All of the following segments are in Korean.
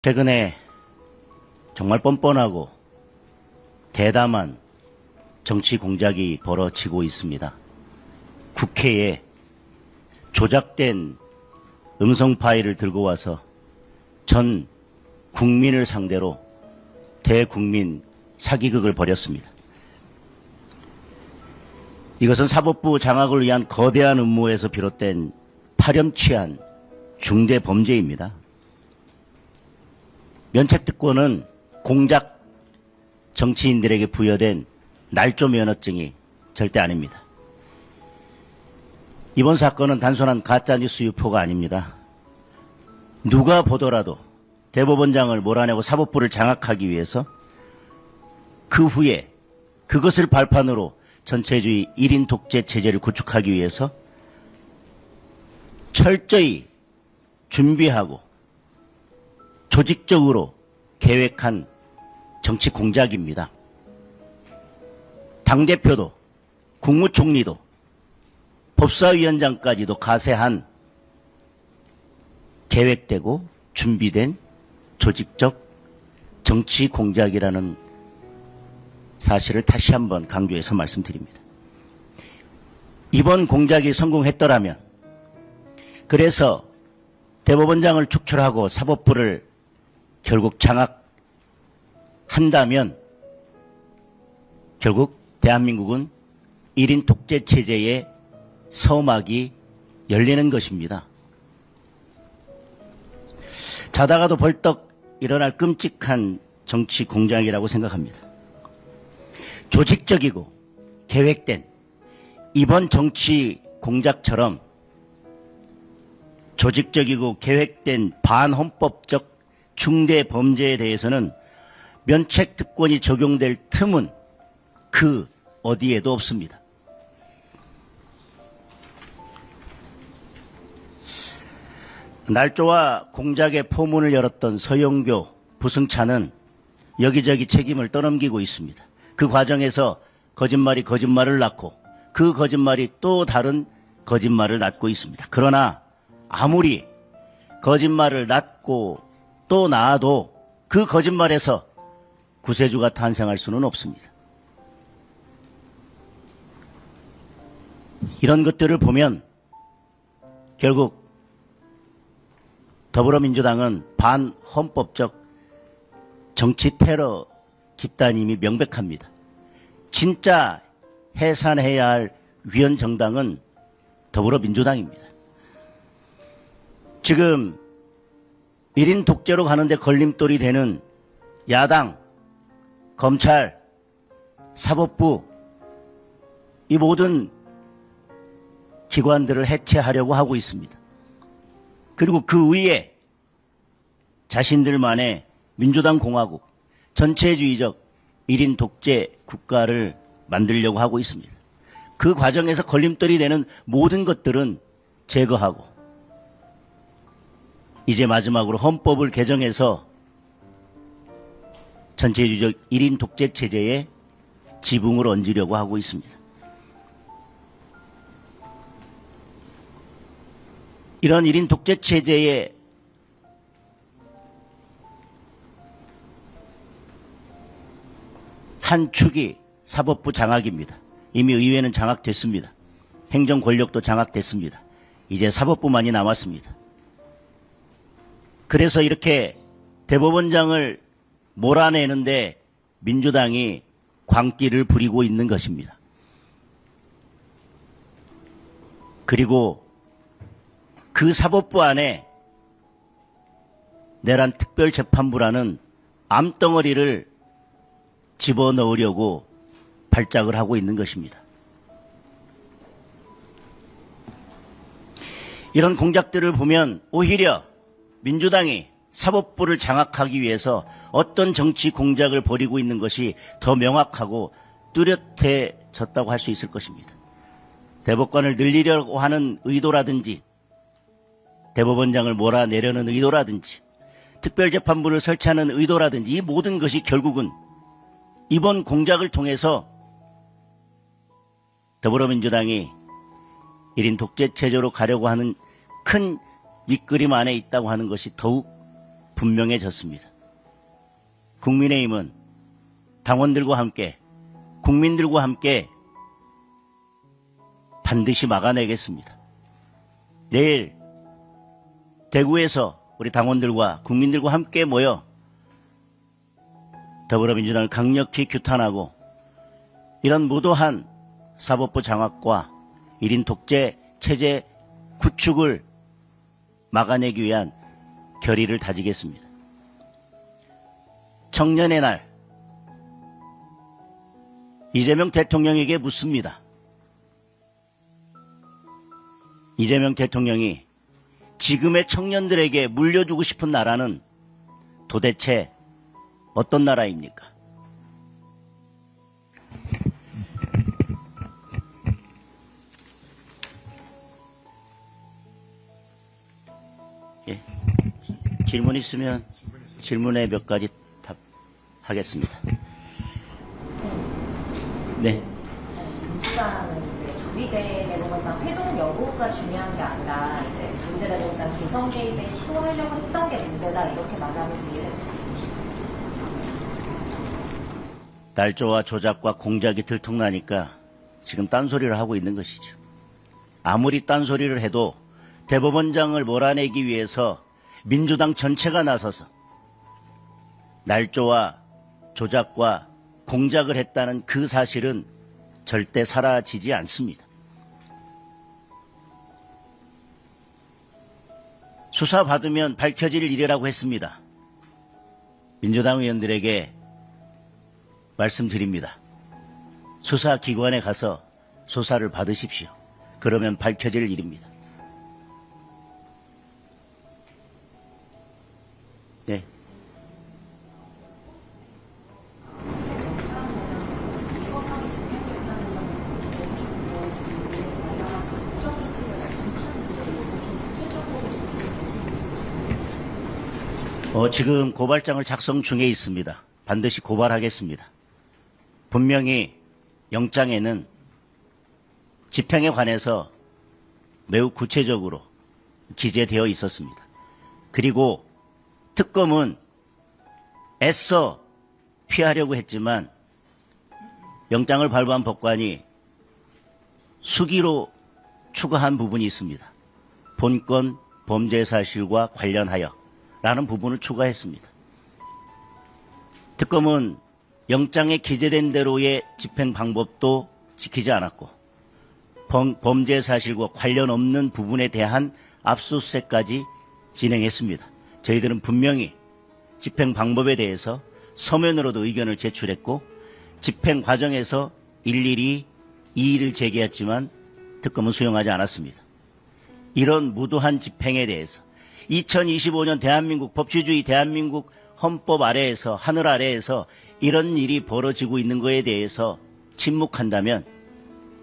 최근에 정말 뻔뻔하고 대담한 정치 공작이 벌어지고 있습니다. 국회에 조작된 음성 파일을 들고 와서 전 국민을 상대로 대국민 사기극을 벌였습니다. 이것은 사법부 장악을 위한 거대한 음모에서 비롯된 파렴치한 중대 범죄입니다. 면책특권은 공작 정치인들에게 부여된 날조 면허증이 절대 아닙니다. 이번 사건은 단순한 가짜뉴스 유포가 아닙니다. 누가 보더라도 대법원장을 몰아내고 사법부를 장악하기 위해서 그 후에 그것을 발판으로 전체주의 1인 독재 체제를 구축하기 위해서 철저히 준비하고 조직적으로 계획한 정치 공작입니다. 당대표도 국무총리도 법사위원장까지도 가세한 계획되고 준비된 조직적 정치 공작이라는 사실을 다시 한번 강조해서 말씀드립니다. 이번 공작이 성공했더라면, 그래서 대법원장을 축출하고 사법부를 결국 장악한다면 결국 대한민국은 1인 독재 체제의 서막이 열리는 것입니다. 자다가도 벌떡 일어날 끔찍한 정치 공작이라고 생각합니다. 조직적이고 계획된 이번 정치 공작처럼 조직적이고 계획된 반헌법적 중대 범죄에 대해서는 면책특권이 적용될 틈은 그 어디에도 없습니다. 날조와 공작의 포문을 열었던 서영교, 부승차는 여기저기 책임을 떠넘기고 있습니다. 그 과정에서 거짓말이 거짓말을 낳고 그 거짓말이 또 다른 거짓말을 낳고 있습니다. 그러나 아무리 거짓말을 낳고 또 낳아도 그 거짓말에서 구세주가 탄생할 수는 없습니다. 이런 것들을 보면 결국 더불어민주당은 반헌법적 정치 테러 집단임이 명백합니다. 진짜 해산해야 할 위헌정당은 더불어민주당입니다. 지금 1인 독재로 가는데 걸림돌이 되는 야당, 검찰, 사법부, 이 모든 기관들을 해체하려고 하고 있습니다. 그리고 그 위에 자신들만의 민주당 공화국, 전체주의적 1인 독재 국가를 만들려고 하고 있습니다. 그 과정에서 걸림돌이 되는 모든 것들은 제거하고 이제 마지막으로 헌법을 개정해서 전체주의적 1인 독재 체제에 지붕을 얹으려고 하고 있습니다. 이런 1인 독재 체제의 한 축이 사법부 장악입니다. 이미 의회는 장악됐습니다. 행정 권력도 장악됐습니다. 이제 사법부만이 남았습니다. 그래서 이렇게 대법원장을 몰아내는데 민주당이 광기를 부리고 있는 것입니다. 그리고 그 사법부 안에 내란 특별재판부라는 암덩어리를 집어넣으려고 발작을 하고 있는 것입니다. 이런 공작들을 보면 오히려 민주당이 사법부를 장악하기 위해서 어떤 정치 공작을 벌이고 있는 것이 더 명확하고 뚜렷해졌다고 할 수 있을 것입니다. 대법관을 늘리려고 하는 의도라든지 대법원장을 몰아내려는 의도라든지 특별재판부를 설치하는 의도라든지 이 모든 것이 결국은 이번 공작을 통해서 더불어민주당이 1인 독재 체제로 가려고 하는 큰 밑그림 안에 있다고 하는 것이 더욱 분명해졌습니다. 국민의힘은 당원들과 함께 국민들과 함께 반드시 막아내겠습니다. 내일 대구에서 우리 당원들과 국민들과 함께 모여 더불어민주당을 강력히 규탄하고 이런 무도한 사법부 장악과 1인 독재 체제 구축을 막아내기 위한 결의를 다지겠습니다. 청년의 날, 이재명 대통령에게 묻습니다. 이재명 대통령이 지금의 청년들에게 물려주고 싶은 나라는 도대체 어떤 나라입니까? 예. 질문 있으면 질문에 몇 가지 답하겠습니다. 네. 민주당은 이제 조비대 대법원장 회동 여부가 중요한 게 아니라 이제 조비대 대법원장 개성 개입에 시도하려고 했던 게 문제다 이렇게 말하는 게 이해했습니다. 날조와 조작과 공작이 들통나니까 지금 딴소리를 하고 있는 것이죠. 아무리 딴소리를 해도 대법원장을 몰아내기 위해서 민주당 전체가 나서서 날조와 조작과 공작을 했다는 그 사실은 절대 사라지지 않습니다. 수사받으면 밝혀질 일이라고 했습니다. 민주당 의원들에게 말씀드립니다. 수사기관에 가서 수사를 받으십시오. 그러면 밝혀질 일입니다. 네. 지금 고발장을 작성 중에 있습니다. 반드시 고발하겠습니다. 분명히 영장에는 집행에 관해서 매우 구체적으로 기재되어 있었습니다. 그리고 특검은 애써 피하려고 했지만 영장을 발부한 법관이 수기로 추가한 부분이 있습니다. 본건 범죄 사실과 관련하여 라는 부분을 추가했습니다. 특검은 영장에 기재된 대로의 집행 방법도 지키지 않았고 범죄 사실과 관련 없는 부분에 대한 압수수색까지 진행했습니다. 저희들은 분명히 집행 방법에 대해서 서면으로도 의견을 제출했고 집행 과정에서 일일이 이의를 제기했지만 특검은 수용하지 않았습니다. 이런 무도한 집행에 대해서 2025년 대한민국 법치주의 대한민국 헌법 아래에서 하늘 아래에서 이런 일이 벌어지고 있는 것에 대해서 침묵한다면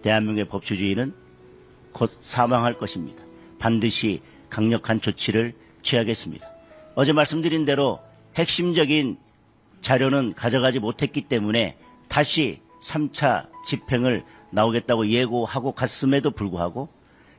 대한민국의 법치주의는 곧 사망할 것입니다. 반드시 강력한 조치를 취하겠습니다. 어제 말씀드린 대로 핵심적인 자료는 가져가지 못했기 때문에 다시 3차 집행을 나오겠다고 예고하고 갔음에도 불구하고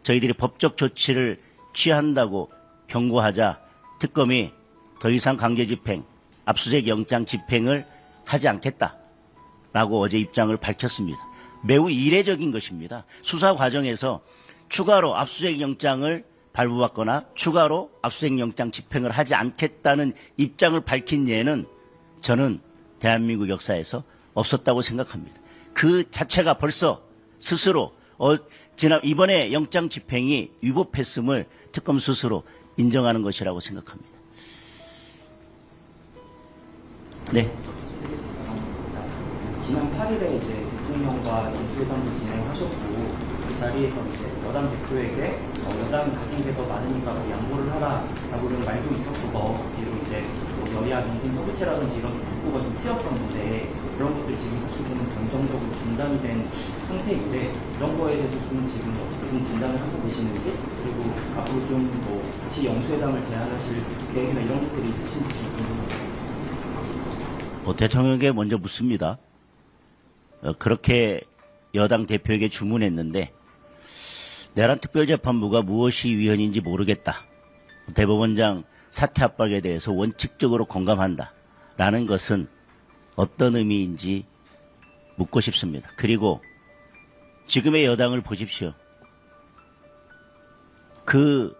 저희들이 법적 조치를 취한다고 경고하자 특검이 더 이상 강제집행, 압수수색 영장 집행을 하지 않겠다라고 어제 입장을 밝혔습니다. 매우 이례적인 것입니다. 수사 과정에서 추가로 압수수색 영장을 발부받거나 추가로 압수수색 영장 집행을 하지 않겠다는 입장을 밝힌 예는 저는 대한민국 역사에서 없었다고 생각합니다. 그 자체가 벌써 스스로 이번에 영장 집행이 위법했음을 특검 스스로 인정하는 것이라고 생각합니다. 네. 지난 8일에 이제 대통령과 연수회담도 진행하셨고 그 자리에서 이제 여당 대표에게 여당이 가진 게 더 많으니까 양보를 하라라고 이런 말도 있었고 그리고 이제 여야 민생 협의체라든지 이런 문구가 좀 튀었었는데 그런 것들이 지금 사실 좀 감정적으로 중단이 된 상태인데 이런 거에 대해서 좀 지금 어떻게 좀 진단을 하고 계시는지 그리고 앞으로 좀 뭐 같이 연수회담을 제안하실 계획이나 이런 것들이 있으신지 좀 궁금합니다. 대통령에게 먼저 묻습니다. 그렇게 여당 대표에게 주문했는데 내란 특별재판부가 무엇이 위헌인지 모르겠다. 대법원장 사퇴 압박에 대해서 원칙적으로 공감한다라는 것은 어떤 의미인지 묻고 싶습니다. 그리고 지금의 여당을 보십시오. 그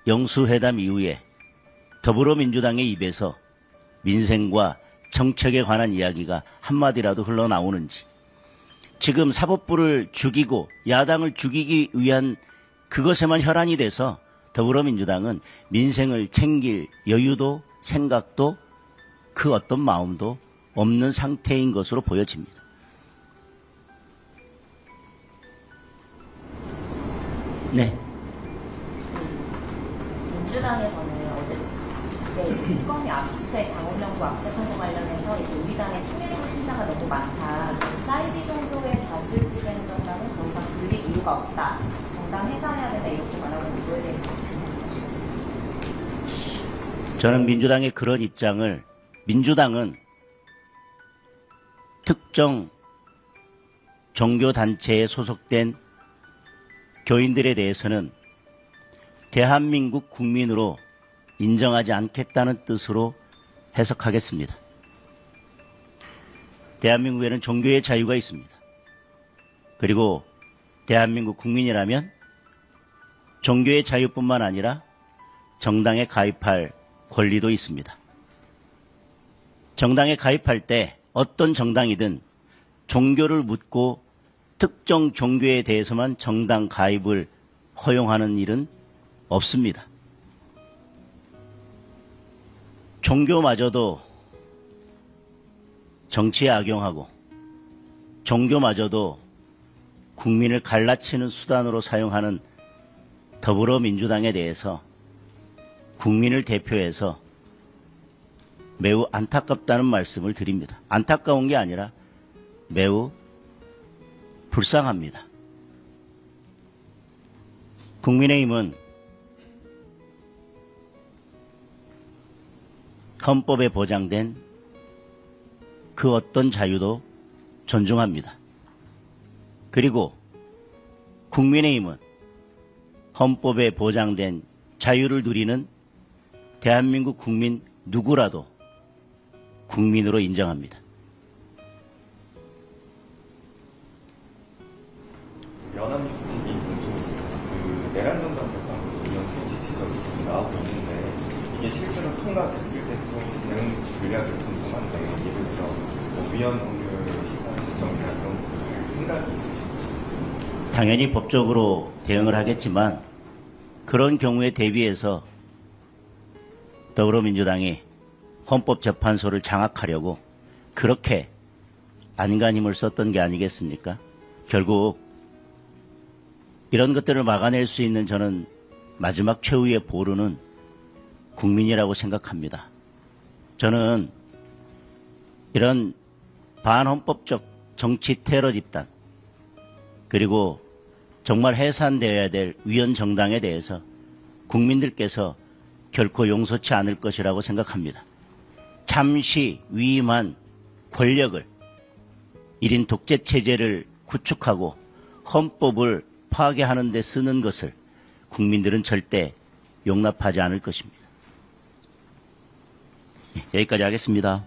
영수회담 이후에 더불어민주당의 입에서 민생과 정책에 관한 이야기가 한마디라도 흘러나오는지, 지금 사법부를 죽이고 야당을 죽이기 위한 그것에만 혈안이 돼서 더불어민주당은 민생을 챙길 여유도 생각도 그 어떤 마음도 없는 상태인 것으로 보여집니다. 네. 민주당에서는 어제 이제 특검이 압수수색 강원정부 압수수색 과 관련해서 이제 우리 당의 통일의 신자가 너무 많다. 사이비 정도의 좌지우지 되는 정당은 더 이상 불릴 이유가 없다. 정당 해산해야 된다 이렇게 말하고 이거에 대해서 저는 민주당의 그런 입장을, 민주당은 특정 종교단체에 소속된 교인들에 대해서는 대한민국 국민으로 인정하지 않겠다는 뜻으로 해석하겠습니다. 대한민국에는 종교의 자유가 있습니다. 그리고 대한민국 국민이라면 종교의 자유뿐만 아니라 정당에 가입할 권리도 있습니다. 정당에 가입할 때 어떤 정당이든 종교를 묻고 특정 종교에 대해서만 정당 가입을 허용하는 일은 없습니다. 종교마저도 정치에 악용하고 종교마저도 국민을 갈라치는 수단으로 사용하는 더불어민주당에 대해서 국민을 대표해서 매우 안타깝다는 말씀을 드립니다. 안타까운 게 아니라 매우 불쌍합니다. 국민의힘은 헌법에 보장된 그 어떤 자유도 존중합니다. 그리고 국민의힘은 헌법에 보장된 자유를 누리는 대한민국 국민 누구라도 국민으로 인정합니다. 연합뉴스 TV 분수 내란정당 재판 보면 수치 지적이 나오고 있는데 이게 실제로 통과됐을 때 좀 대응 전략이 궁금한데 예를 들어 위헌 법률 시사 결정이나 이런 생각이 있으신지. 당연히 법적으로 대응을 하겠지만 그런 경우에 대비해서 더불어민주당이 헌법재판소를 장악하려고 그렇게 안간 힘을 썼던 게 아니겠습니까? 결국 이런 것들을 막아낼 수 있는 저는 마지막 최후의 보루는 국민이라고 생각합니다. 저는 이런 반헌법적 정치 테러 집단 그리고 정말 해산되어야 될 위헌 정당에 대해서 국민들께서 결코 용서치 않을 것이라고 생각합니다. 잠시 위임한 권력을 1인 독재 체제를 구축하고 헌법을 파괴하는 데 쓰는 것을 국민들은 절대 용납하지 않을 것입니다. 여기까지 하겠습니다.